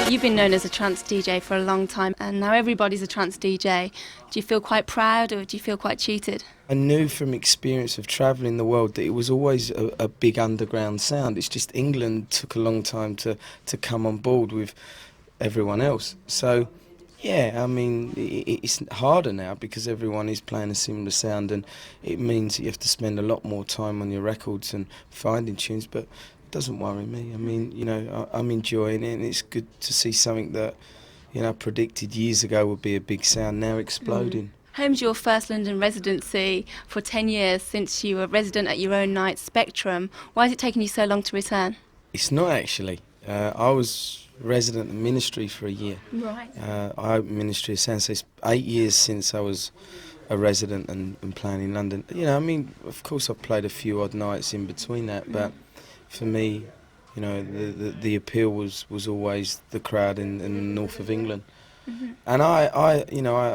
You've been known as a trance DJ for a long time, and now everybody's a trance DJ. Do you feel quite proud, or do you feel quite cheated? I knew from experience of travelling the world that it was always a big underground sound. It's just England took a long time to come on board with everyone else. So, yeah, I mean, it's harder now because everyone is playing a similar sound, and it means that you have to spend a lot more time on your records and finding tunes, but it doesn't worry me. I mean, you know, I'm enjoying it, and it's good to see something that, you know, predicted years ago would be a big sound now exploding. Home's your first London residency for 10 years since you were resident at your own night, Spectrum. Why has it taken you so long to return? It's not actually. I was resident in Ministry for a year. Right. I opened Ministry of Sound, so it's 8 years since I was a resident and playing in London. You know, I mean, of course I've played a few odd nights in between that, but for me, you know, the appeal was always the crowd in the north of England. And I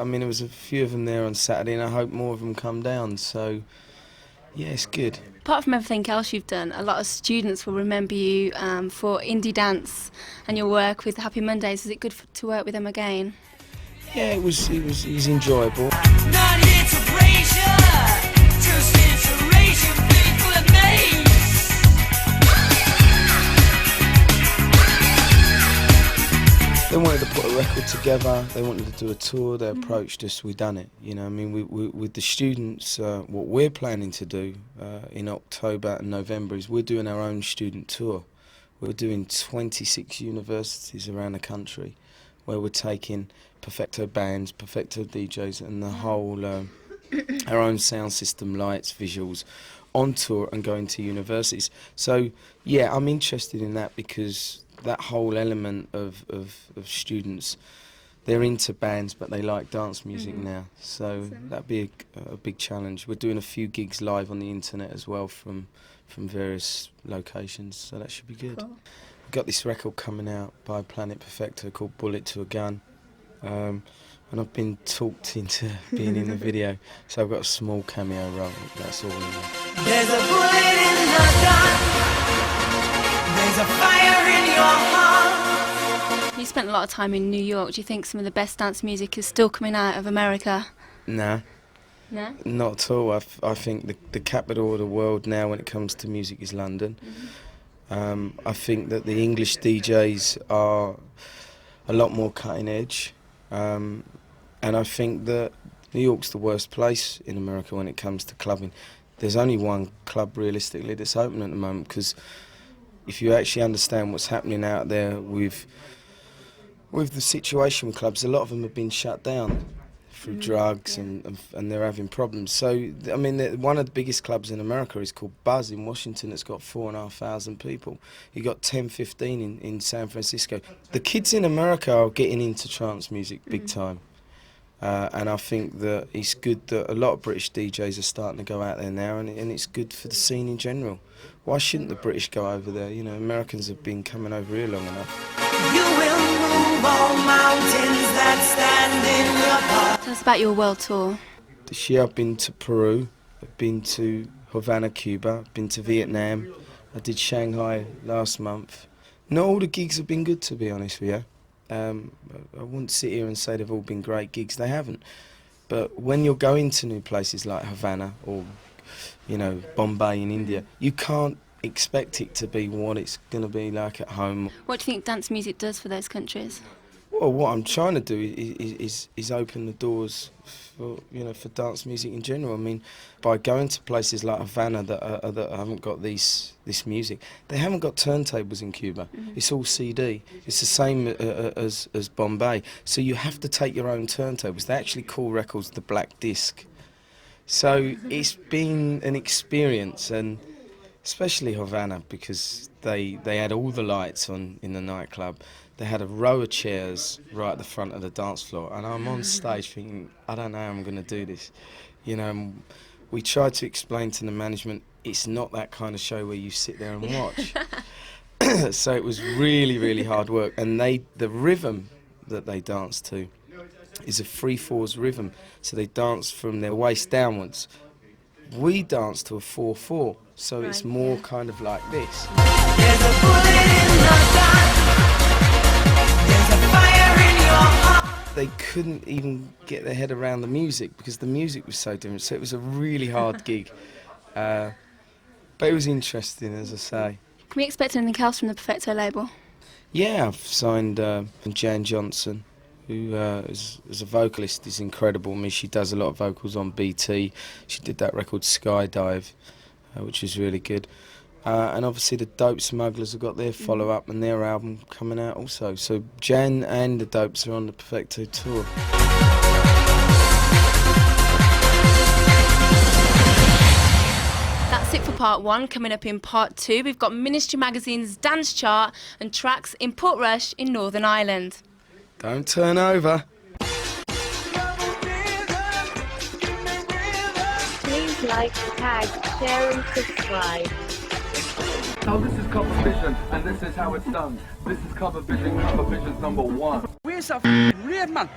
mean, there was a few of them there on Saturday, and I hope more of them come down, so yeah, it's good. Apart from everything else you've done, a lot of students will remember you for indie dance and your work with Happy Mondays. Is it good to work with them again? Yeah, it was enjoyable. Not here to praise you, just here to raise you, people at me. They wanted to put a record together, they wanted to do a tour, they approached us, we done it. You know, I mean, we with the students, what we're planning to do in October and November is we're doing our own student tour. We're doing 26 universities around the country where we're taking Perfecto bands, Perfecto DJs and the whole, our own sound system, lights, visuals, on tour and going to universities. So, yeah, I'm interested in that because that whole element of students, they're into bands but they like dance music now, so that'd be a big challenge. We're doing a few gigs live on the internet as well from various locations, so that should be good. Cool. We've got this record coming out by Planet Perfecto called Bullet to a Gun, and I've been talked into being in the video, so I've got a small cameo role, that's all. There's a bullet in the gun, there's a fire in your heart. You spent a lot of time in New York. Do you think some of the best dance music is still coming out of America? Nah. No? Not at all. I think the capital of the world now when it comes to music is London. I think that the English DJs are a lot more cutting edge, and I think that New York's the worst place in America when it comes to clubbing. There's only one club realistically that's open at the moment, because if you actually understand what's happening out there with the situation with clubs, a lot of them have been shut down through drugs and they're having problems. So, I mean, one of the biggest clubs in America is called Buzz in Washington. It's got 4,500 people. You got 10, 15 in San Francisco. The kids in America are getting into trance music big time. And I think that it's good that a lot of British DJs are starting to go out there now, and it's good for the scene in general. Why shouldn't the British go over there? You know, Americans have been coming over here long enough. You will move all mountains that stand in the park. Tell us about your world tour. This year I've been to Peru, I've been to Havana, Cuba, I've been to Vietnam, I did Shanghai last month. Not all the gigs have been good, to be honest with you. I wouldn't sit here and say they've all been great gigs, they haven't. But when you're going to new places like Havana or, you know, Bombay in India, you can't expect it to be what it's going to be like at home. What do you think dance music does for those countries? Well, what I'm trying to do is open the doors for, you know, for dance music in general. I mean, by going to places like Havana that haven't got this music, they haven't got turntables in Cuba. It's all CD. It's the same as Bombay. So you have to take your own turntables. They actually call records the black disc. So it's been an experience, and especially Havana, because they had all the lights on in the nightclub. They had a row of chairs right at the front of the dance floor, and I'm on stage thinking, I don't know how I'm going to do this. You know, we tried to explain to the management, it's not that kind of show where you sit there and watch. So it was really, really hard work. And the rhythm that they dance to is a 3/4 rhythm, so they dance from their waist downwards. We dance to a 4/4, so it's more kind of like this. There's a bullet in the gun. they couldn't even get their head around the music because the music was so different. So it was a really hard gig. But it was interesting, as I say. Can we expect anything else from the Perfecto label? Yeah, I've signed Jan Johnson, who is a vocalist, is incredible. I mean, she does a lot of vocals on BT. She did that record Skydive, which is really good. And obviously the Dope Smugglers have got their follow-up and their album coming out also. So Jan and the Dopes are on the Perfecto tour. That's it for part one. Coming up in part two, we've got Ministry Magazine's dance chart and tracks in Portrush in Northern Ireland. Don't turn over. Please like, tag, share and subscribe. Now this is CLUBAVISION, and this is how it's done. This is CLUBAVISION, CLUBAVISION #1. Where's that f***ing rave, man?